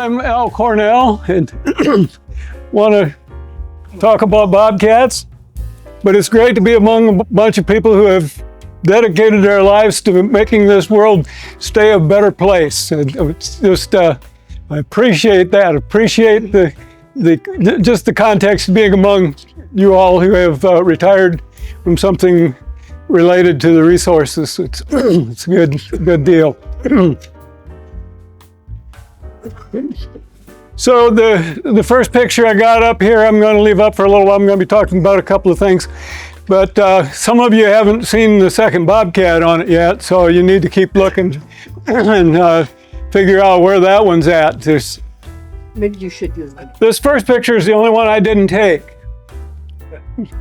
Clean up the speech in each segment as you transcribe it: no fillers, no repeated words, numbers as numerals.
I'm Al Cornell and want to talk about bobcats, but it's great to be among a bunch of people who have dedicated their lives to making this world stay a better place. And it's just, I appreciate that. Appreciate just the context of being among you all who have retired from something related to the resources. It's a good deal. So the first picture I got up here, I'm going to leave up for a little while. I'm going to be talking about a couple of things. But some of you haven't seen the second bobcat on it yet, so you need to keep looking and figure out where that one's at. Maybe you should use it. This first picture is the only one I didn't take.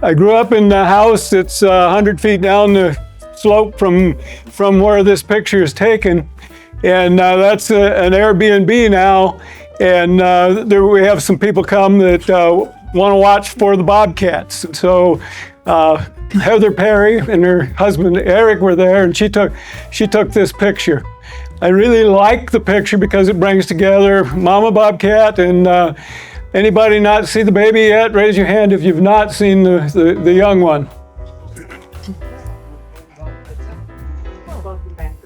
I grew up in the house that's 100 feet down the slope from where this picture is taken. And that's an Airbnb now. And there we have some people come that want to watch for the bobcats. So Heather Perry and her husband Eric were there, and she took this picture. I really like the picture because it brings together Mama Bobcat and anybody not see the baby yet? Raise your hand if you've not seen the young one.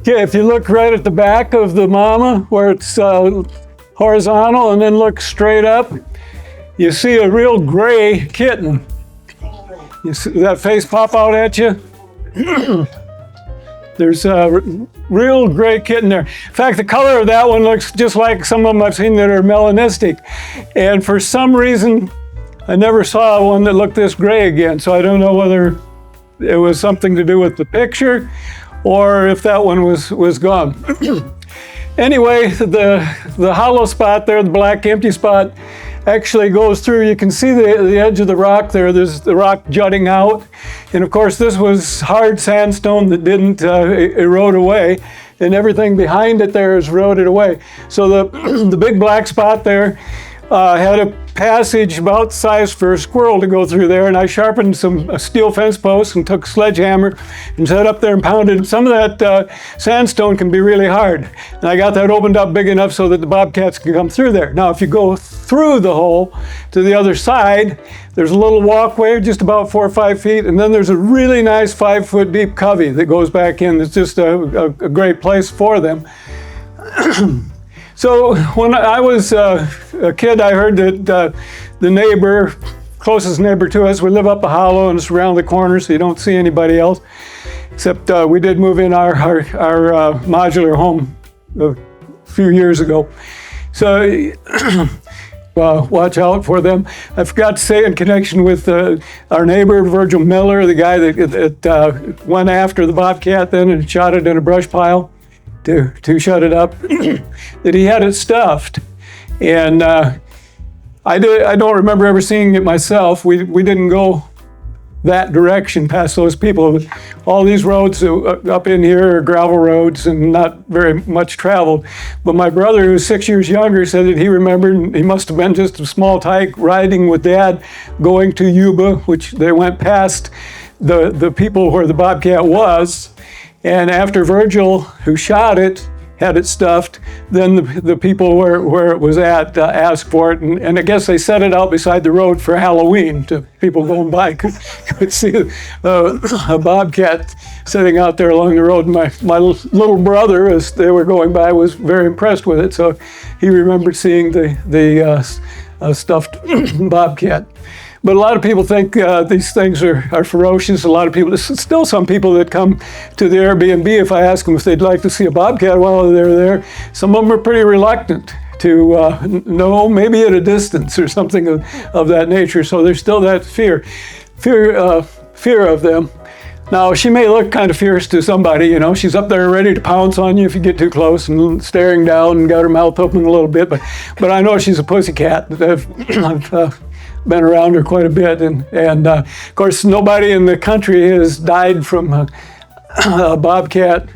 Okay, if you look right at the back of the mama where it's horizontal and then look straight up, you see a real gray kitten. You see that face pop out at you? There's a real gray kitten there. In fact, the color of that one looks just like some of them I've seen that are melanistic. And for some reason, I never saw one that looked this gray again. So I don't know whether it was something to do with the picture or if that one was gone. Anyway, the hollow spot there, the black empty spot, actually goes through. You can see the edge of the rock there. There's the rock jutting out. And of course, this was hard sandstone that didn't erode away. And everything behind it there is eroded away. So the big black spot there had a passage about the size for a squirrel to go through there, and I sharpened some steel fence posts and took a sledgehammer and set up there and pounded. Some of that sandstone can be really hard, and I got that opened up big enough so that the bobcats can come through there. Now if you go through the hole to the other side, there's a little walkway just about 4 or 5 feet, and then there's a really nice 5-foot deep covey that goes back in. It's just a great place for them. So when I was a kid, I heard that the neighbor, closest neighbor to us, we live up a hollow and it's around the corner, so you don't see anybody else. Except we did move in our modular home a few years ago. So watch out for them. I forgot to say, in connection with our neighbor, Virgil Miller, the guy that went after the bobcat then and shot it in a brush pile to shut it up, that he had it stuffed. And I don't remember ever seeing it myself. We didn't go that direction past those people. All these roads up in here are gravel roads and not very much traveled. But my brother, who was 6 years younger, said that he remembered he must have been just a small tyke riding with Dad going to Yuba, which they went past the people where the bobcat was. And after Virgil, who shot it, had it stuffed, then the people where it was at asked for it. And I guess they set it out beside the road for Halloween to people going by could see a bobcat sitting out there along the road. And my little brother, as they were going by, was very impressed with it. So he remembered seeing the stuffed bobcat. But a lot of people think these things are ferocious. A lot of people, there's still some people that come to the Airbnb, if I ask them if they'd like to see a bobcat while they're there, some of them are pretty reluctant to know, maybe at a distance or something of that nature. So there's still that fear of them. Now, she may look kind of fierce to somebody, you know. She's up there ready to pounce on you if you get too close and staring down and got her mouth open a little bit. But I know she's a pussycat. I've been around her quite a bit, and of course nobody in the country has died from a bobcat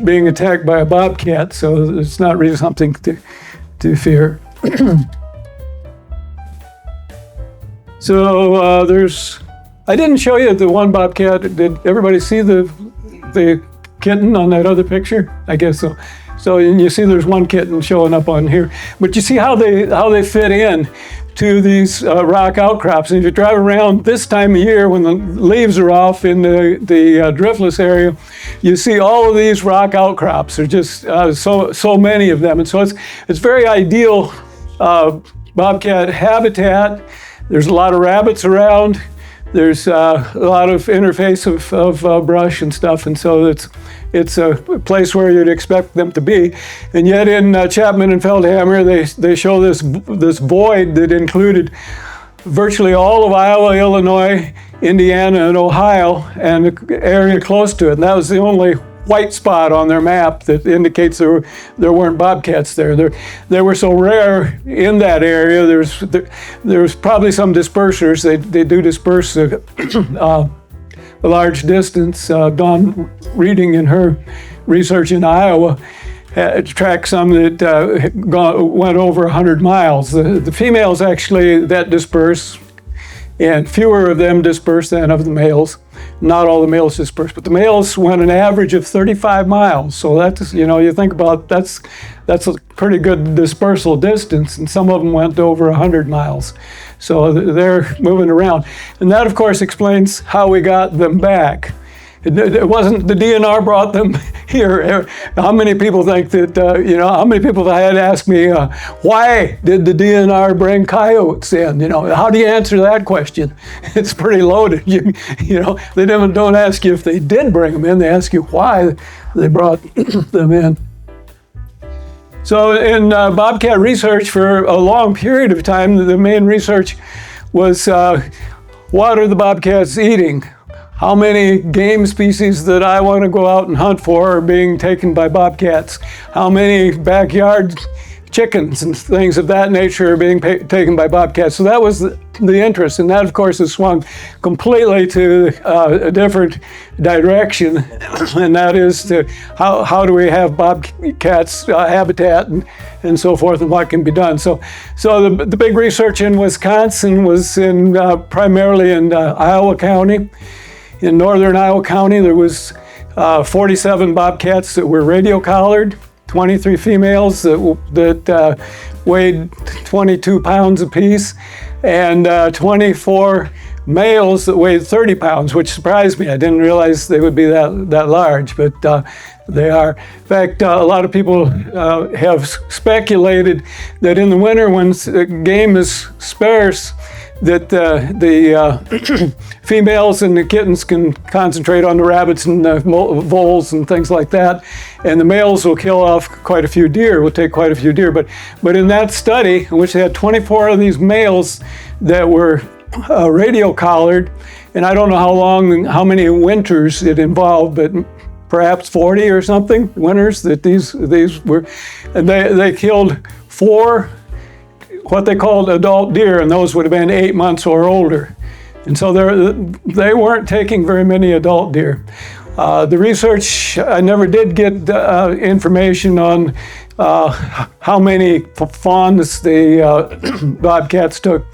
being attacked by a bobcat, so it's not really something to fear. So I didn't show you the one bobcat. Did everybody see the kitten on that other picture? I guess so. So and you see there's one kitten showing up on here. But you see how they fit in to these rock outcrops. And if you drive around this time of year when the leaves are off in the driftless area, you see all of these rock outcrops. There's just so many of them. And so it's very ideal bobcat habitat. There's a lot of rabbits around. There's a lot of interface of brush and stuff, and so it's a place where you'd expect them to be. And yet in Chapman and Feldhammer, they show this void that included virtually all of Iowa, Illinois, Indiana, and Ohio, and the area close to it. And that was the only white spot on their map that indicates there weren't bobcats there. They were so rare in that area. There's probably some dispersers. They do disperse a large distance. Dawn Reading in her research in Iowa tracked some that went over 100 miles. The females actually that disperse, and fewer of them disperse than of the males. Not all the males disperse, but the males went an average of 35 miles. So that's, you think about that's a pretty good dispersal distance, and some of them went over 100 miles. So they're moving around. And that, of course, explains how we got them back. It wasn't the DNR brought them here. How many people think that, how many people had asked me, why did the DNR bring coyotes in? How do you answer that question? It's pretty loaded. They don't ask you if they did bring them in, they ask you why they brought them in. So in bobcat research for a long period of time, the main research was what are the bobcats eating? How many game species that I want to go out and hunt for are being taken by bobcats? How many backyard chickens and things of that nature are being taken by bobcats? So that was the interest, and that, of course, has swung completely to a different direction, and that is to how do we have bobcats habitat and so forth, and what can be done. So the big research in Wisconsin was primarily in Iowa County. In northern Iowa County, there was 47 bobcats that were radio collared, 23 females that weighed 22 pounds apiece, and 24 males that weighed 30 pounds, which surprised me. I didn't realize they would be that large, but they are. In fact, a lot of people have speculated that in the winter when game is sparse, that the females and the kittens can concentrate on the rabbits and the voles and things like that, and the males will kill off quite a few deer, will take quite a few deer. But in that study, in which they had 24 of these males that were radio collared, and I don't know how many winters it involved, but perhaps 40 or something winters that these were, and they killed 4 what they called adult deer, and those would have been 8 months or older. And so they weren't taking very many adult deer. The research, I never did get information on how many fawns the bobcats took.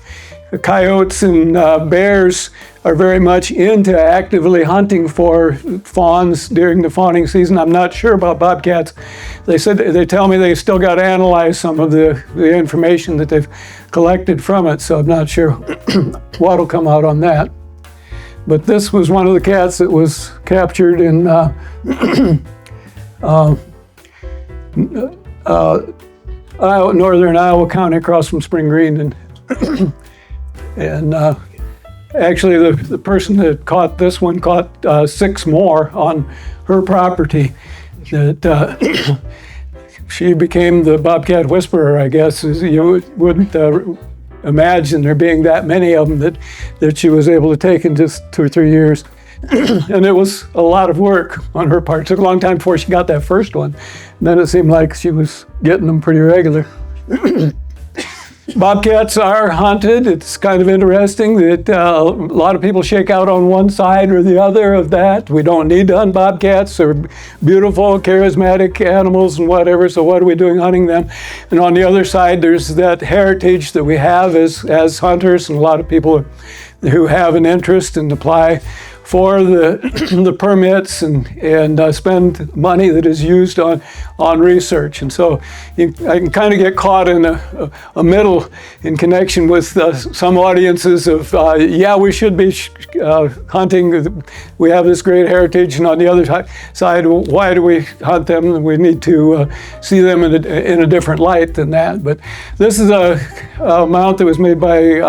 The coyotes and bears are very much into actively hunting for fawns during the fawning season. I'm not sure about bobcats. They tell me they still got to analyze some of the information that they've collected from it, so I'm not sure what'll come out on that. But this was one of the cats that was captured in northern Iowa County across from Spring Green. And actually, the person that caught this one caught 6 more on her property. That she became the bobcat whisperer, I guess. You wouldn't imagine there being that many of them that she was able to take in just 2 or 3 years. And it was a lot of work on her part. It took a long time before she got that first one. And then it seemed like she was getting them pretty regular. Bobcats are hunted. It's kind of interesting that a lot of people shake out on one side or the other of that. We don't need to hunt bobcats. They're beautiful, charismatic animals and whatever, so what are we doing hunting them? And on the other side, there's that heritage that we have as hunters, and a lot of people who have an interest and apply for the permits and spend money that is used on research. And so I can kind of get caught in a middle in connection with some audiences of, yeah, we should be hunting. We have this great heritage, and on the other side, why do we hunt them? We need to see them in a different light than that. But this is a mount that was made by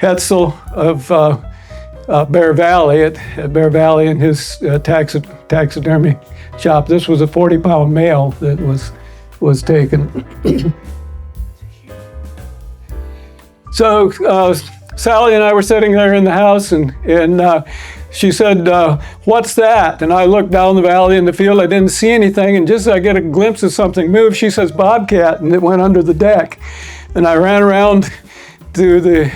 Hetzel of Bear Valley at Bear Valley in his taxidermy shop. This was a 40-pound male that was taken. So Sally and I were sitting there in the house, and she said, "What's that?" And I looked down the valley in the field. I didn't see anything, and just as I get a glimpse of something move, she says, "Bobcat," and it went under the deck. And I ran around to the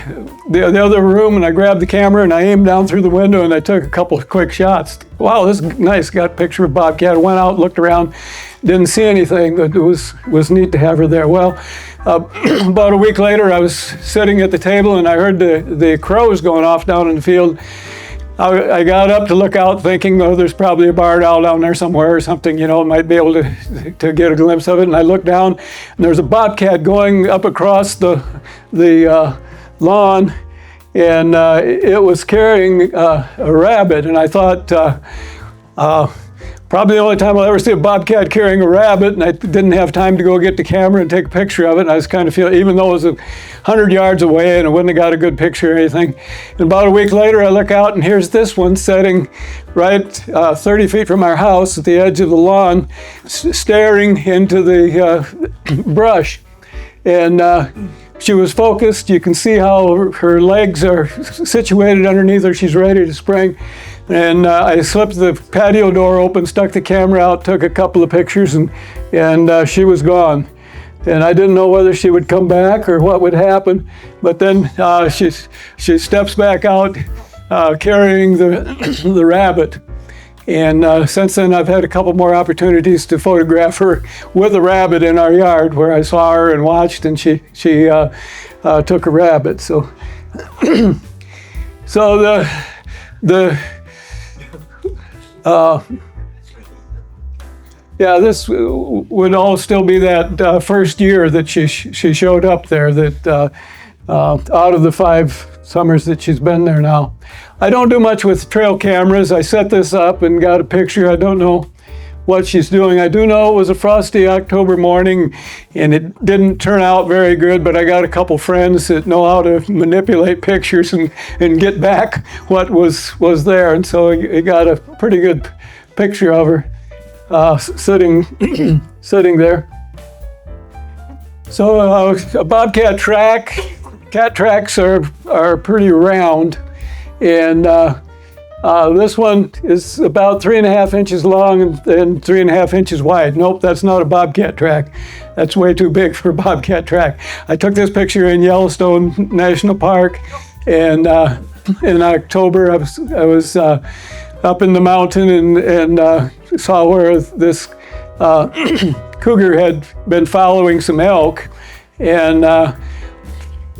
other room, and I grabbed the camera and I aimed down through the window and I took a couple of quick shots. Wow, this is nice. Got a picture of Bobcat. I went out, looked around, didn't see anything, but it was neat to have her there. Well, about a week later, I was sitting at the table and I heard the crows going off down in the field. I got up to look out thinking, oh, there's probably a barred owl down there somewhere or something, might be able to get a glimpse of it. And I looked down and there's a bobcat going up across the lawn, and it was carrying a rabbit. And I thought, probably the only time I'll ever see a bobcat carrying a rabbit, and I didn't have time to go get the camera and take a picture of it. And I was kind of feeling, even though it was 100 yards away and I wouldn't have got a good picture or anything. And about a week later, I look out and here's this one sitting right 30 feet from our house at the edge of the lawn, staring into the brush. And she was focused. You can see how her legs are situated underneath her. She's ready to spring. And I slipped the patio door open, stuck the camera out, took a couple of pictures, and she was gone. And I didn't know whether she would come back or what would happen. But then she steps back out carrying the rabbit. And since then, I've had a couple more opportunities to photograph her with a rabbit in our yard, where I saw her and watched, and she took a rabbit. So, so yeah, this would all still be that first year that she showed up there. That out of the 5 summers that she's been there now. I don't do much with trail cameras. I set this up and got a picture. I don't know what she's doing. I do know it was a frosty October morning and it didn't turn out very good, but I got a couple friends that know how to manipulate pictures and get back what was there. And so I got a pretty good picture of her sitting there. So a bobcat track. Cat tracks are pretty round, and this one is about 3.5 inches long and 3.5 inches wide. Nope, that's not a bobcat track. That's way too big for a bobcat track. I took this picture in Yellowstone National Park, and in October I was up in the mountain and saw where this cougar had been following some elk, and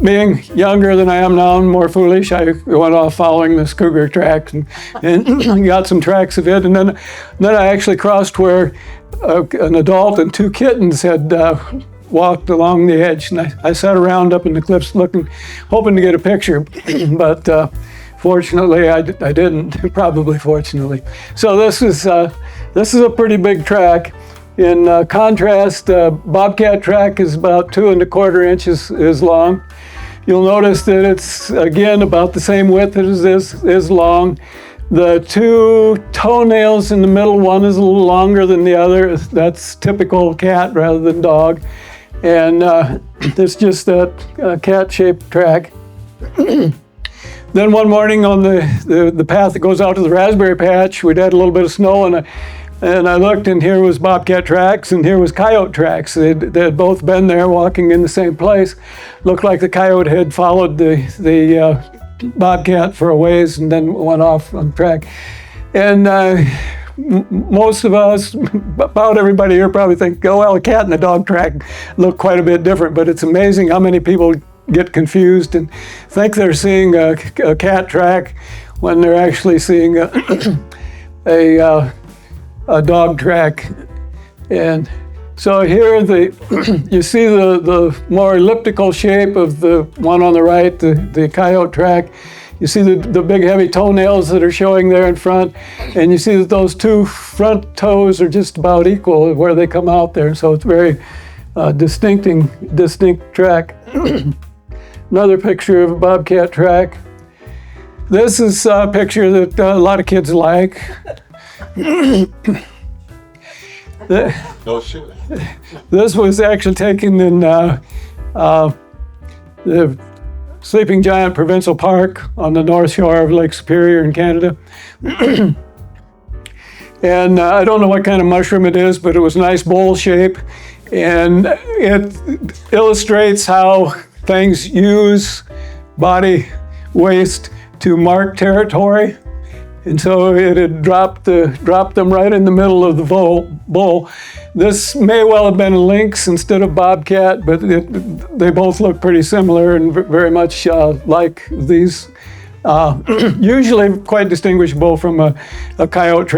being younger than I am now and more foolish, I went off following this cougar track and got some tracks of it. And then I actually crossed where an adult and 2 kittens had walked along the edge. And I sat around up in the cliffs looking, hoping to get a picture. But fortunately, I didn't, probably fortunately. So this is a pretty big track. In contrast, bobcat track is about 2¼ inches is long. You'll notice that it's, again, about the same width as this is long. The 2 toenails in the middle, one is a little longer than the other. That's typical cat rather than dog. And it's just that cat-shaped track. Then one morning on the path that goes out to the raspberry patch, we'd had a little bit of snow, and I looked, and here was bobcat tracks, and here was coyote tracks. They had both been there, walking in the same place. Looked like the coyote had followed the bobcat for a ways, and then went off on the track. And most of us, about everybody here, probably think, oh, well, a cat and a dog track look quite a bit different. But it's amazing how many people get confused and think they're seeing a cat track when they're actually seeing a dog track. And so here you see the more elliptical shape of the one on the right, the coyote track. You see the big heavy toenails that are showing there in front, and you see that those two front toes are just about equal where they come out there. So it's very distinct track. Another picture of a bobcat track. This is a picture that a lot of kids like. No shit. This was actually taken in the Sleeping Giant Provincial Park on the north shore of Lake Superior in Canada. And I don't know what kind of mushroom it is, but it was a nice bowl shape. And it illustrates how things use body waste to mark territory. And so it had dropped them right in the middle of the bowl. This may well have been a lynx instead of bobcat, but they both look pretty similar and very much like these. Usually quite distinguishable from a coyote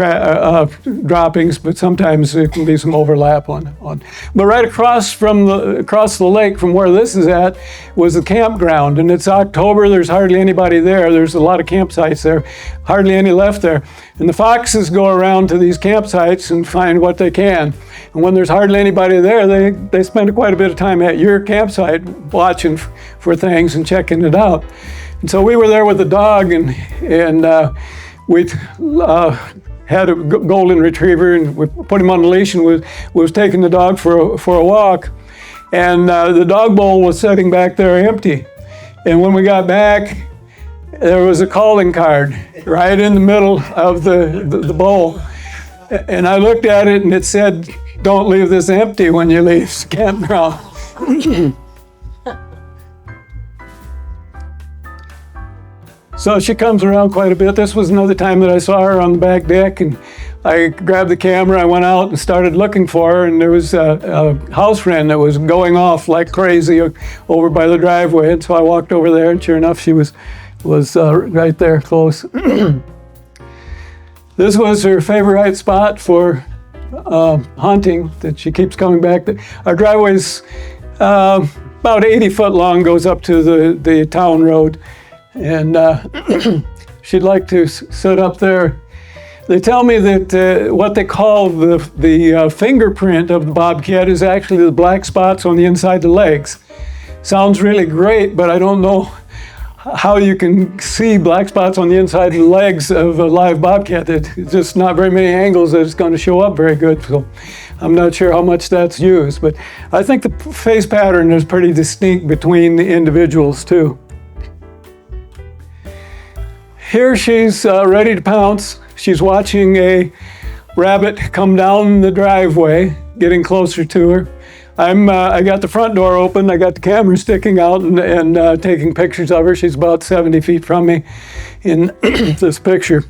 droppings, but sometimes there can be some overlap on. But right across the lake from where this is at was the campground, and it's October. There's hardly anybody there. There's a lot of campsites there, hardly any left there. And the foxes go around to these campsites and find what they can. And when there's hardly anybody there, they spend quite a bit of time at your campsite watching for things and checking it out. And so we were there with the dog, and we had a golden retriever, and we put him on the leash, and was taking the dog for a walk. And the dog bowl was sitting back there empty. And when we got back, there was a calling card right in the middle of the bowl. And I looked at it, and it said, "Don't leave this empty when you leave the campground." So she comes around quite a bit. This was another time that I saw her on the back deck, and I grabbed the camera, I went out and started looking for her, and there was a house wren that was going off like crazy over by the driveway. And so I walked over there, and sure enough, she was right there close. This was her favorite spot for hunting that she keeps coming back to. Our driveway's about 80 foot long, goes up to the town road. And she'd like to sit up there. They tell me that what they call the fingerprint of the bobcat is actually the black spots on the inside of the legs. Sounds really great, but I don't know how you can see black spots on the inside of the legs of a live bobcat. It's just not very many angles that it's going to show up very good. So I'm not sure how much that's used, but I think the face pattern is pretty distinct between the individuals too. Here she's ready to pounce. She's watching a rabbit come down the driveway, getting closer to her. I got the front door open. I got the camera sticking out and taking pictures of her. She's about 70 feet from me in this picture.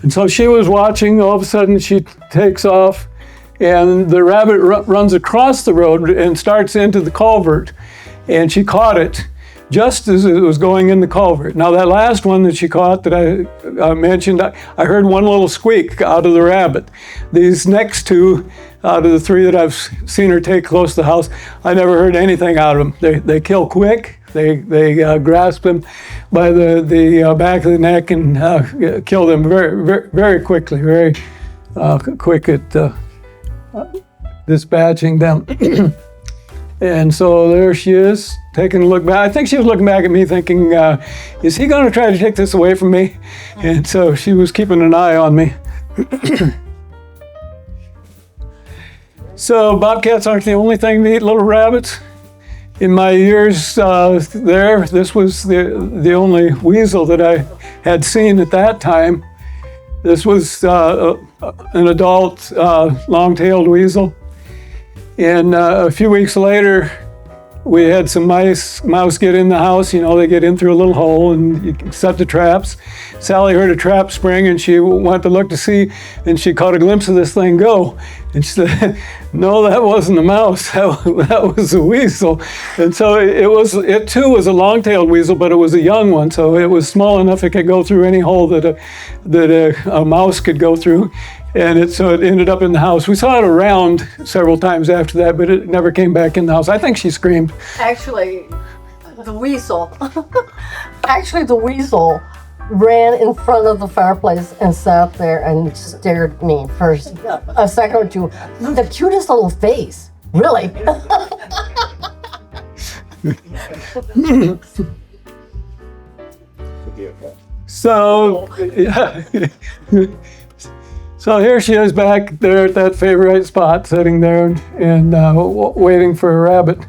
And so she was watching. All of a sudden she takes off, and the rabbit runs across the road and starts into the culvert. And she caught it just as it was going in the culvert. Now that last one that she caught that I mentioned, I heard one little squeak out of the rabbit. These next two out of the three that I've seen her take close to the house, I never heard anything out of them. They kill quick. They grasp them by the back of the neck and kill them very, very, very quickly, very quick at dispatching them. And so there she is, taking a look back. I think she was looking back at me thinking, is he going to try to take this away from me? And so she was keeping an eye on me. So bobcats aren't the only thing to eat little rabbits. In my years there, this was the only weasel that I had seen at that time. This was an adult long-tailed weasel. And a few weeks later, we had some mouse get in the house. They get in through a little hole and you can set the traps. Sally heard a trap spring and she went to look to see, and she caught a glimpse of this thing go. And she said, "No, that wasn't a mouse. That was a weasel." And so it too was a long-tailed weasel, but it was a young one. So it was small enough it could go through any hole that a mouse could go through. And so it ended up in the house. We saw it around several times after that, but it never came back in the house. I think she screamed. Actually, the weasel. The weasel ran in front of the fireplace and sat there and stared at me for a second or two. The cutest little face, really. So, yeah. So here she is back there at that favorite spot, sitting there and waiting for a rabbit.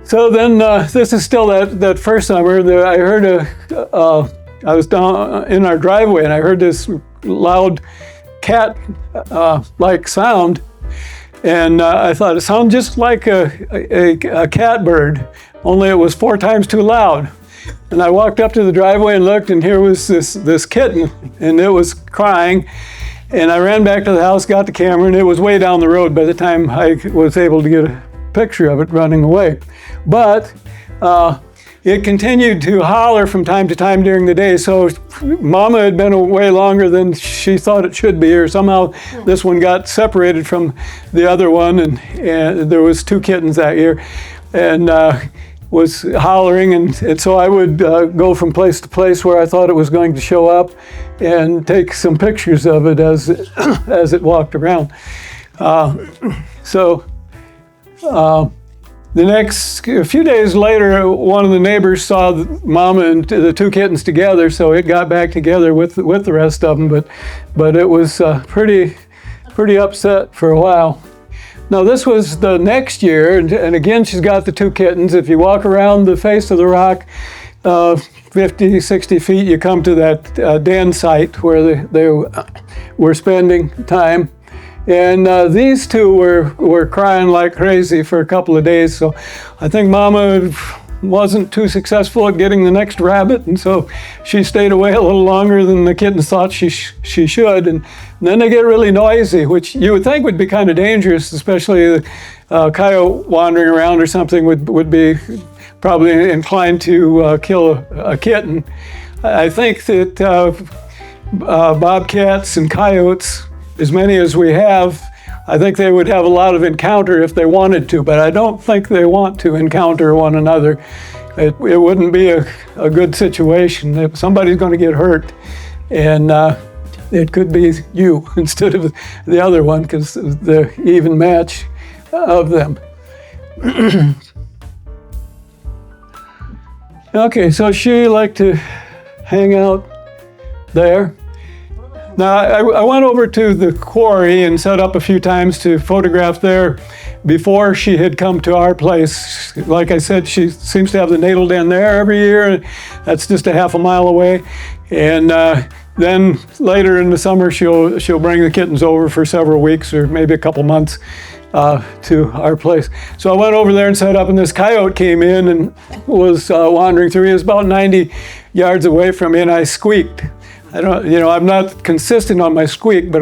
So then, this is still that first summer. I heard I was down in our driveway and I heard this loud cat like sound, and I thought it sounded just like a catbird, only it was 4 times too loud. And I walked up to the driveway and looked, and here was this kitten, and it was crying. And I ran back to the house, got the camera, and it was way down the road by the time I was able to get a picture of it running away. But it continued to holler from time to time during the day. So Mama had been away longer than she thought it should be, or somehow this one got separated from the other one, and there was 2 kittens that year. And was hollering, and so I would go from place to place where I thought it was going to show up and take some pictures of it as it walked around. A few days later, one of the neighbors saw Mama and the 2 kittens together, so it got back together with the rest of them, but it was pretty upset for a while. Now this was the next year, and again she's got the 2 kittens. If you walk around the face of the rock 50, 60 feet, you come to that den site where they were spending time. And these 2 were crying like crazy for a couple of days, so I think Mama wasn't too successful at getting the next rabbit, and so she stayed away a little longer than the kittens thought she should. And then they get really noisy, which you would think would be kind of dangerous, especially a coyote wandering around or something would be probably inclined to kill a kitten. I think that bobcats and coyotes, as many as we have, I think they would have a lot of encounter if they wanted to, but I don't think they want to encounter one another. It wouldn't be a good situation. If somebody's going to get hurt, and it could be you instead of the other one, because the even match of them. Okay, so she liked to hang out there. Now, I went over to the quarry and set up a few times to photograph there before she had come to our place. Like I said, she seems to have the natal den there every year. That's just a half a mile away. And then later in the summer, she'll bring the kittens over for several weeks or maybe a couple months to our place. So I went over there and set up, and this coyote came in and was wandering through. He was about 90 yards away from me, and I squeaked. I'm not consistent on my squeak, but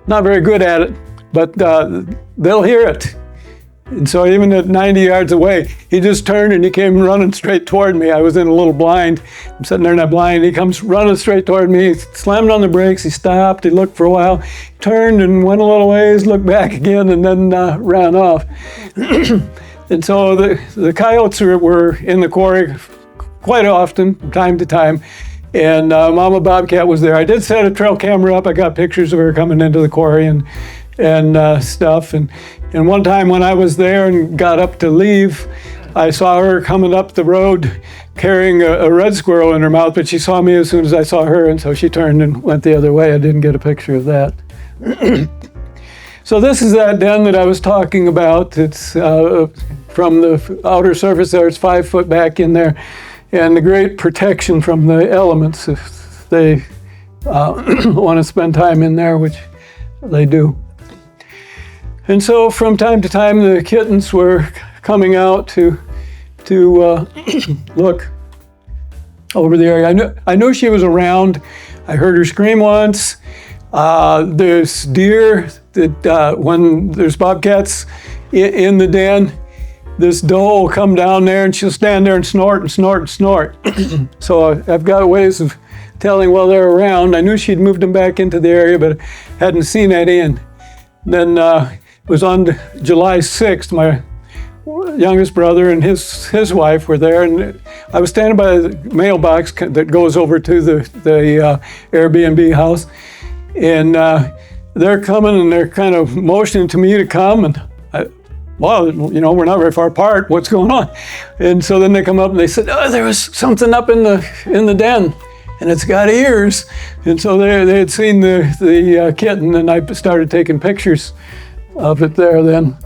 not very good at it, but they'll hear it. And so even at 90 yards away, he just turned and he came running straight toward me. I was in a little blind. I'm sitting there in that blind. He comes running straight toward me. He slammed on the brakes. He stopped. He looked for a while, turned and went a little ways, looked back again, and then ran off. And so the coyotes were in the quarry quite often, from time to time, and Mama Bobcat was there. I did set a trail camera up. I got pictures of her coming into the quarry and stuff. And one time when I was there and got up to leave, I saw her coming up the road carrying a red squirrel in her mouth, but she saw me as soon as I saw her, and so she turned and went the other way. I didn't get a picture of that. So this is that den that I was talking about. It's from the outer surface there. It's 5 foot back in there, and the great protection from the elements if they want to spend time in there, which they do. And so from time to time, the kittens were coming out to look over the area. I knew she was around. I heard her scream once. There's deer that when there's bobcats in the den, this doe will come down there and she'll stand there and snort and snort and snort. So I've got ways of telling while they're around. I knew she'd moved them back into the area, but hadn't seen any. And then it was on July 6th, my youngest brother and his wife were there, and I was standing by the mailbox that goes over to the Airbnb house, and they're coming and they're kind of motioning to me to come, and well, you know, we're not very far apart. What's going on? And so then they come up and they said, "Oh, there was something up in the den, and it's got ears." And so they had seen the kitten, and I started taking pictures of it there then.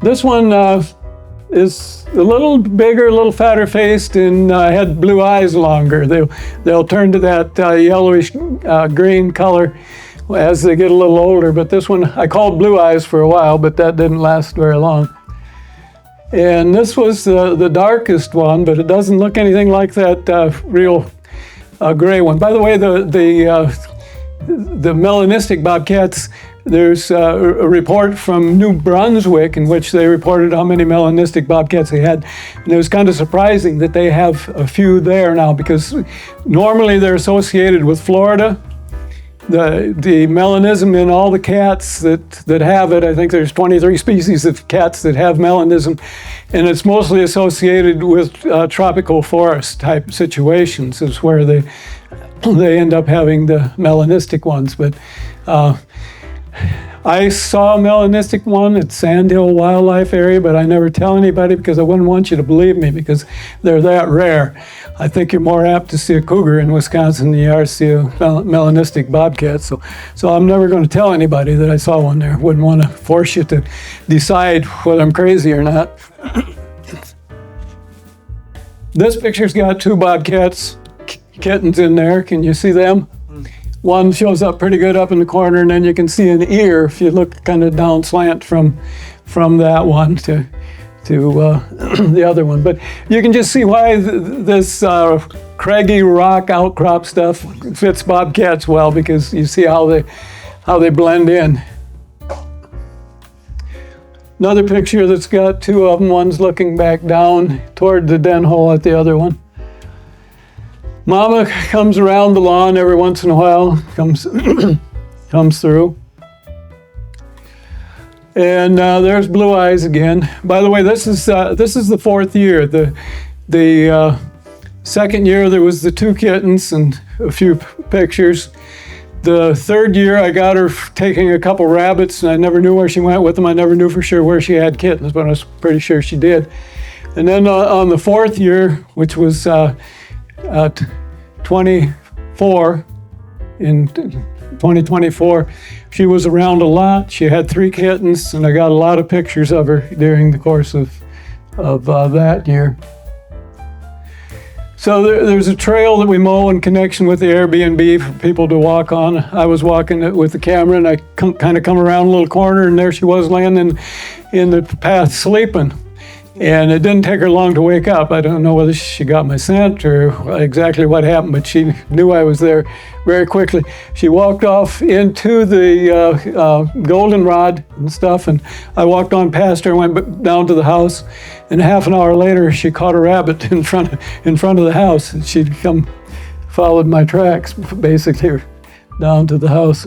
This one is a little bigger, a little fatter faced, and had blue eyes longer. They'll turn to that yellowish green color as they get a little older. But this one I called Blue Eyes for a while, but that didn't last very long. And this was the darkest one, but it doesn't look anything like that real gray one. By the way, the melanistic bobcats, there's a report from New Brunswick in which they reported how many melanistic bobcats they had. And it was kind of surprising that they have a few there now, because normally they're associated with Florida. The melanism in all the cats that have it, I think there's 23 species of cats that have melanism, and it's mostly associated with tropical forest type situations is where they end up having the melanistic ones. But I saw a melanistic one at Sandhill Wildlife Area, but I never tell anybody because I wouldn't want you to believe me because they're that rare. I think you're more apt to see a cougar in Wisconsin than you are to see a melanistic bobcat. So I'm never going to tell anybody that I saw one there. Wouldn't want to force you to decide whether I'm crazy or not. This picture's got two bobcats, kittens in there. Can you see them? One shows up pretty good up in the corner, and then you can see an ear if you look kind of down slant from that one to the other one. But you can just see why this craggy rock outcrop stuff fits bobcats well, because you see how they blend in. Another picture that's got two of them. One's looking back down toward the den hole at the other one. Mama comes around the lawn every once in a while, comes through. And there's Blue Eyes again. By the way, this is the fourth year. The second year there was the two kittens and a few pictures. The third year I got her taking a couple rabbits, and I never knew where she went with them. I never knew for sure where she had kittens, but I was pretty sure she did. And then on the fourth year, which was 24 in 2024, she was around a lot. She had 3 kittens, and I got a lot of pictures of her during the course of that year. So there's a trail that we mow in connection with the Airbnb for people to walk on. I was walking it with the camera, and I kind of come around a little corner, and there she was laying in the path sleeping. And it didn't take her long to wake up. I don't know whether she got my scent or exactly what happened, but she knew I was there very quickly. She walked off into the goldenrod and stuff, and I walked on past her and went down to the house. And half an hour later, she caught a rabbit in front of the house. She'd followed my tracks, basically, down to the house.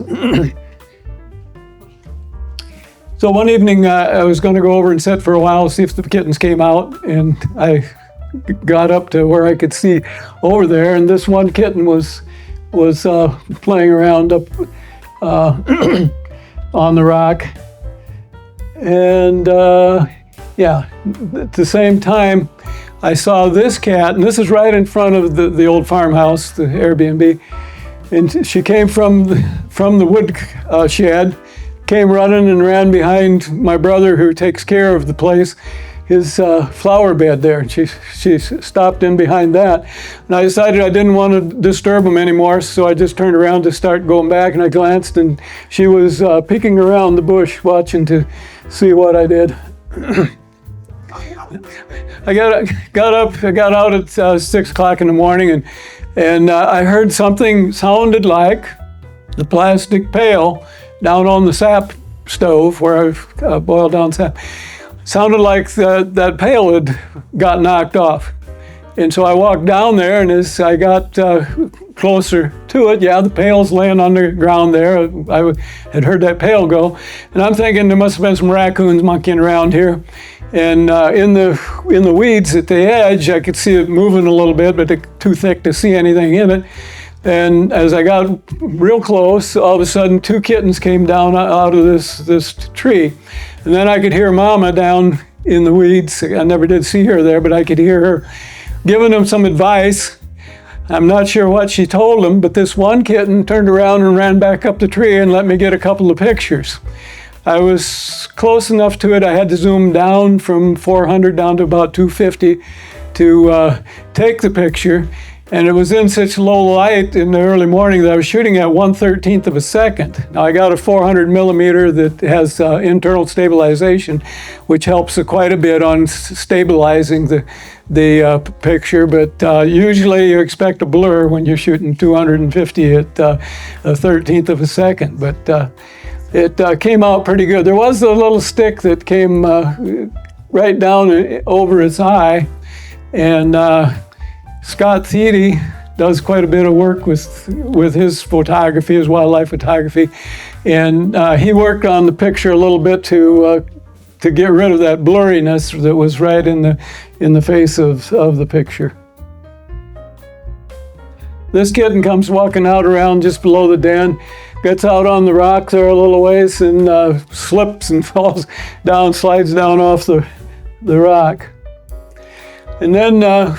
So one evening, I was going to go over and sit for a while, see if the kittens came out, and I got up to where I could see over there, and this one kitten was playing around up on the rock. And yeah, at the same time, I saw this cat, and this is right in front of the old farmhouse, the Airbnb, and she came from the wood shed, came running and ran behind my brother who takes care of the place, flower bed there. And she stopped in behind that. And I decided I didn't want to disturb them anymore, so I just turned around to start going back, and I glanced, and she was peeking around the bush watching to see what I did. I got out at 6 o'clock in the morning, and I heard something sounded like the plastic pail down on the sap stove where I boiled down sap. Sounded like that pail had got knocked off. And so I walked down there, and as I got closer to it, the pail's laying on the ground there. I had heard that pail go, and I'm thinking there must have been some raccoons monkeying around here. And in the weeds at the edge, I could see it moving a little bit, but it's too thick to see anything in it. And as I got real close, all of a sudden 2 kittens came down out of this tree. And then I could hear Mama down in the weeds. I never did see her there, but I could hear her giving them some advice. I'm not sure what she told them, but this one kitten turned around and ran back up the tree and let me get a couple of pictures. I was close enough to it, I had to zoom down from 400 down to about 250 to take the picture. And it was in such low light in the early morning that I was shooting at 1/13 of a second. Now I got a 400 millimeter that has internal stabilization, which helps quite a bit on stabilizing the picture. But usually you expect a blur when you're shooting 250 at a 1/13 of a second. But it came out pretty good. There was a little stick that came right down over its eye, and Scott Thiede does quite a bit of work with his photography, his wildlife photography, and he worked on the picture a little bit to get rid of that blurriness that was right in the face of the picture. This kitten comes walking out around just below the den, gets out on the rock there a little ways, and slips and falls down, slides down off the rock. And then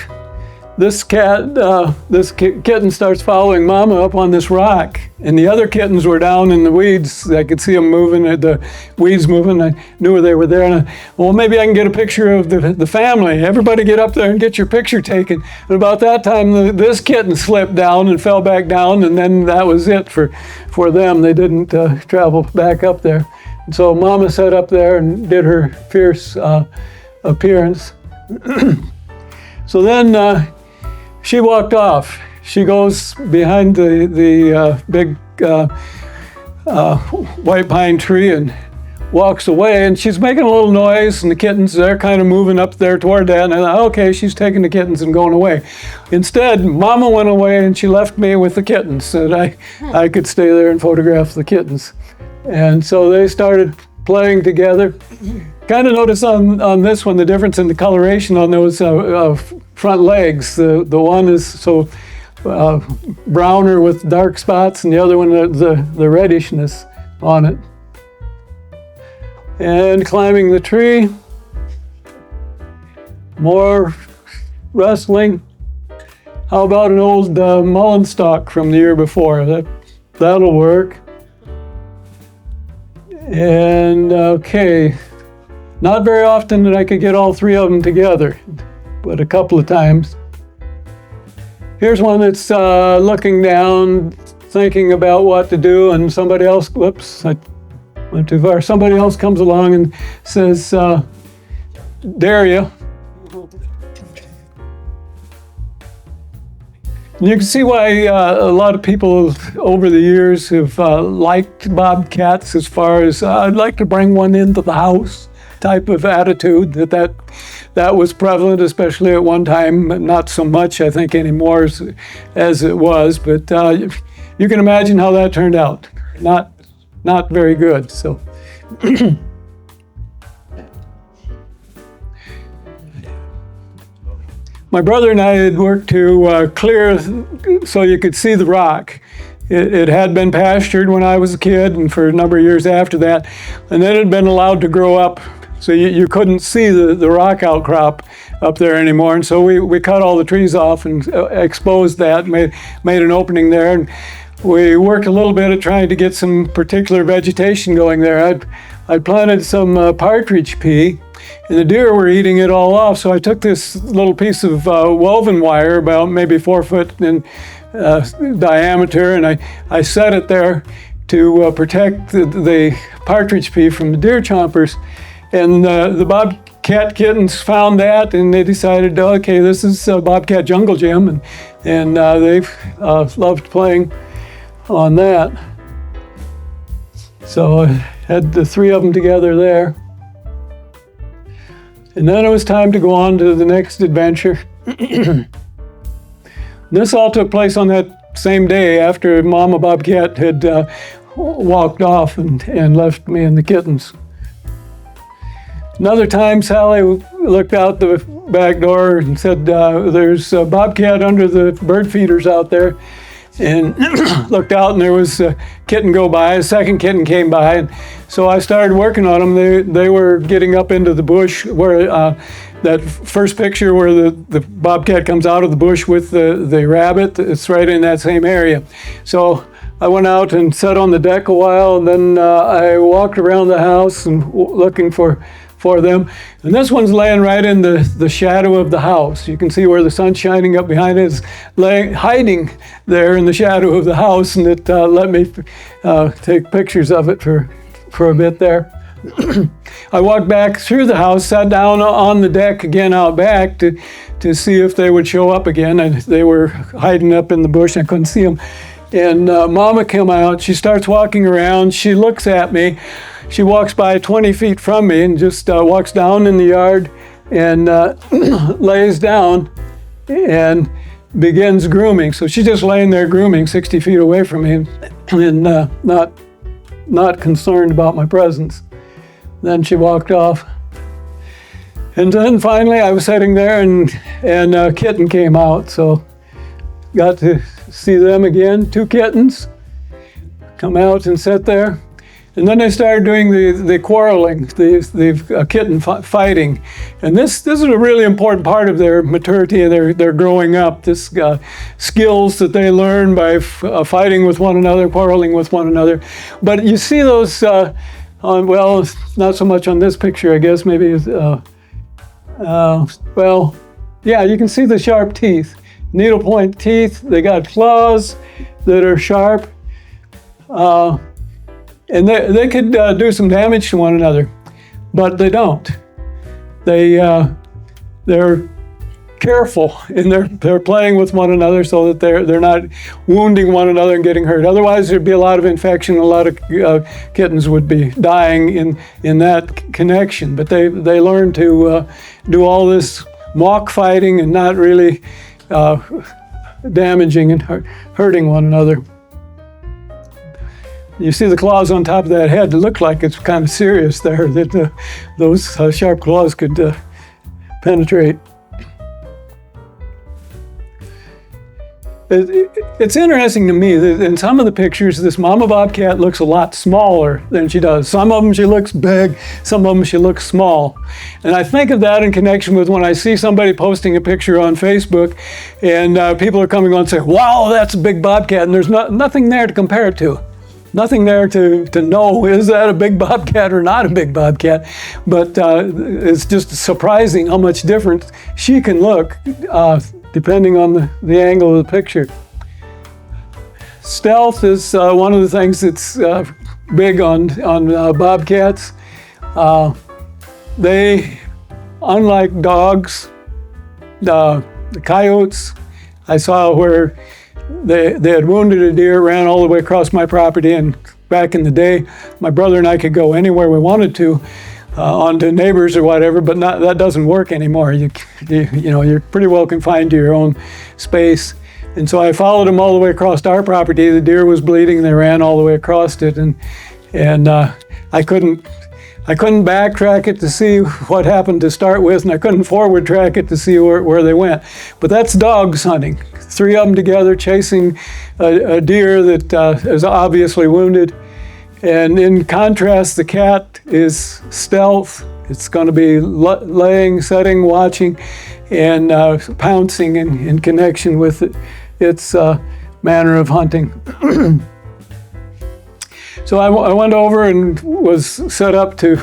this kitten starts following Mama up on this rock, and the other kittens were down in the weeds. I could see them moving, the weeds moving. I knew they were there, and well, maybe I can get a picture of the family. Everybody get up there and get your picture taken. And about that time, this kitten slipped down and fell back down, and then that was it for them. They didn't travel back up there. And so Mama sat up there and did her fierce appearance. So then she walked off. She goes behind the big white pine tree and walks away, and she's making a little noise, and the kittens, they're kind of moving up there toward that, and I thought, okay, she's taking the kittens and going away. Instead, Mama went away, and she left me with the kittens, so that I could stay there and photograph the kittens. And so they started playing together. Kind of notice on this one the difference in the coloration on those front legs. The one is so browner with dark spots, and the other one the reddishness on it. And climbing the tree, more rustling. How about an old mullein stalk from the year before? That'll work. And okay. Not very often that I could get all 3 of them together, but a couple of times. Here's one that's looking down, thinking about what to do, and somebody else, whoops, I went too far. Somebody else comes along and says, dare you. You can see why a lot of people over the years have liked bobcats as far as, I'd like to bring one into the house type of attitude, that was prevalent, especially at one time. Not so much, I think, anymore as it was, but you can imagine how that turned out. Not very good. So. My brother and I had worked to clear so you could see the rock. It had been pastured when I was a kid and for a number of years after that, and then it had been allowed to grow up, so you couldn't see the rock outcrop up there anymore. And so we cut all the trees off and exposed that, made an opening there, and we worked a little bit at trying to get some particular vegetation going there. I'd planted some partridge pea, and the deer were eating it all off. So I took this little piece of woven wire, about maybe 4 foot in diameter, and I set it there to protect the partridge pea from the deer chompers. And the bobcat kittens found that, and they decided, okay, this is Bobcat Jungle Gym, and they've loved playing on that. So I had the 3 of them together there. And then it was time to go on to the next adventure. This all took place on that same day after Mama Bobcat had walked off and left me and the kittens. Another time, Sally looked out the back door and said, there's a bobcat under the bird feeders out there. And looked out, and there was a kitten go by. A second kitten came by, and so I started working on them. They were getting up into the bush where that first picture where the bobcat comes out of the bush with the rabbit. It's right in that same area. So I went out and sat on the deck a while, and then I walked around the house and looking for them. And this one's laying right in the shadow of the house. You can see where the sun's shining up behind it. It's hiding there in the shadow of the house, and it let me take pictures of it for a bit there. I walked back through the house, sat down on the deck again out back to see if they would show up again. And they were hiding up in the bush. I couldn't see them. And Mama came out. She starts walking around. She looks at me. She walks by 20 feet from me and just walks down in the yard and lays down and begins grooming. So she's just laying there grooming 60 feet away from me and not concerned about my presence. Then she walked off. And then finally I was sitting there and a kitten came out. So got to see them again, 2 kittens come out and sit there. And then they started doing the quarreling, the kitten fighting. And this is a really important part of their maturity and their growing up, this skills that they learn by fighting with one another, quarreling with one another. But you see those, well, not so much on this picture, I guess, maybe, well, yeah, you can see the sharp teeth, needlepoint teeth. They got claws that are sharp. And they could do some damage to one another, but they don't. They're careful, and they're playing with one another so that they're not wounding one another and getting hurt. Otherwise, there'd be a lot of infection. A lot of kittens would be dying in that connection. But they learn to do all this mock fighting and not really damaging and hurting one another. You see the claws on top of that head. It looked like it's kind of serious there, that those sharp claws could penetrate. It's interesting to me that in some of the pictures, this mama bobcat looks a lot smaller than she does. Some of them she looks big, some of them she looks small. And I think of that in connection with when I see somebody posting a picture on Facebook and people are coming on and saying, wow, that's a big bobcat, and there's nothing there to compare it to. Nothing there to know, is that a big bobcat or not a big bobcat? But it's just surprising how much different she can look depending on the angle of the picture. Stealth is one of the things that's big on bobcats. They, unlike dogs, the coyotes, I saw where they had wounded a deer, ran all the way across my property, and back in the day, my brother and I could go anywhere we wanted to, onto neighbors or whatever, but that doesn't work anymore. You know, you're pretty well confined to your own space. And so I followed them all the way across our property. The deer was bleeding, they ran all the way across it, and I couldn't backtrack it to see what happened to start with, and I couldn't forward track it to see where they went. But that's dogs hunting. 3 of them together chasing a deer that is obviously wounded. And in contrast, the cat is stealth. It's going to be laying, setting, watching, and pouncing in connection with its manner of hunting. So I went over and was set up to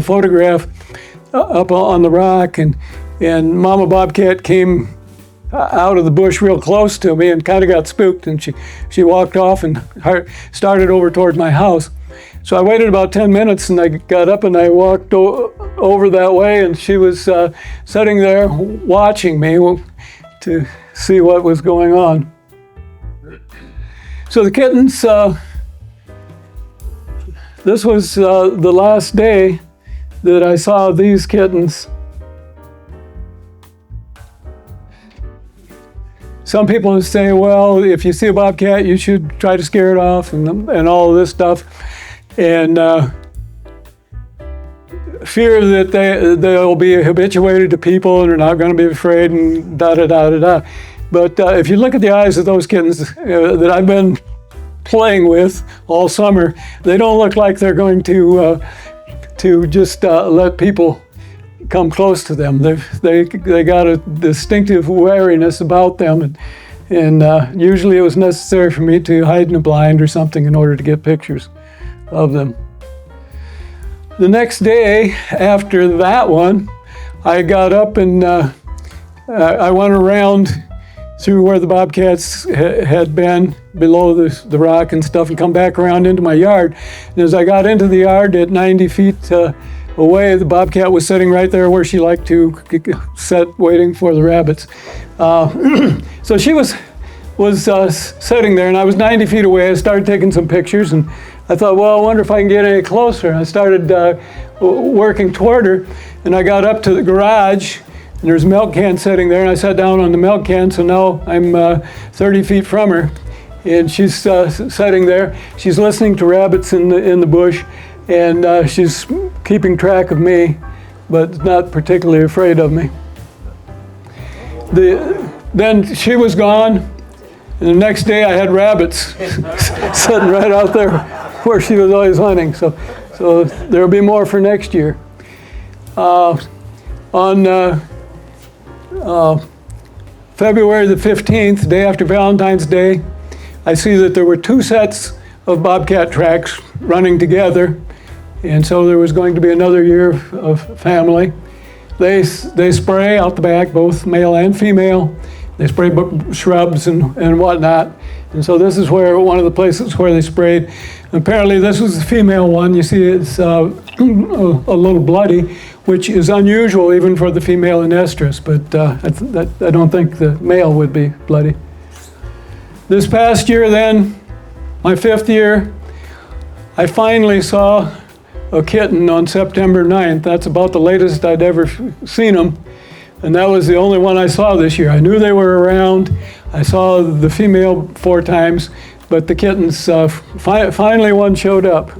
photograph up on the rock, and Mama Bobcat came out of the bush real close to me and kind of got spooked, and she walked off and started over toward my house. So I waited about 10 minutes, and I got up and I walked over that way, and she was sitting there watching me to see what was going on. So the kittens, this was the last day that I saw these kittens. Some people say, well, if you see a bobcat, you should try to scare it off and all of this stuff. And fear that they'll be habituated to people and are not going to be afraid and da-da-da-da-da. But if you look at the eyes of those kittens that I've been playing with all summer, they don't look like they're going to just let people come close to them. They got a distinctive wariness about them, and usually it was necessary for me to hide in a blind or something in order to get pictures of them. The next day after that one, I got up and I went around through where the bobcats had been below the rock and stuff, and come back around into my yard. And as I got into the yard at 90 feet away, the bobcat was sitting right there where she liked to sit waiting for the rabbits. So she was sitting there, and I was 90 feet away. I started taking some pictures, and I thought, well, I wonder if I can get any closer. I started working toward her, and I got up to the garage, and there's a milk can sitting there, and I sat down on the milk can, so now I'm 30 feet from her, and she's sitting there. She's listening to rabbits in the bush, and she's keeping track of me, but not particularly afraid of me. Then she was gone, and the next day I had rabbits sitting right out there where she was always hunting. So there'll be more for next year. On February the 15th, day after Valentine's Day, I see that there were two sets of bobcat tracks running together, and so there was going to be another year of family. They spray out the back, both male and female. They spray shrubs and whatnot. And so this is one of the places where they sprayed. Apparently this was the female one. You see it's a little bloody, which is unusual even for the female in estrus, but I don't think the male would be bloody. This past year then, my 5th year, I finally saw a kitten on September 9th. That's about the latest I'd ever seen them. And that was the only one I saw this year. I knew they were around. I saw the female 4 times, but the kittens, finally one showed up.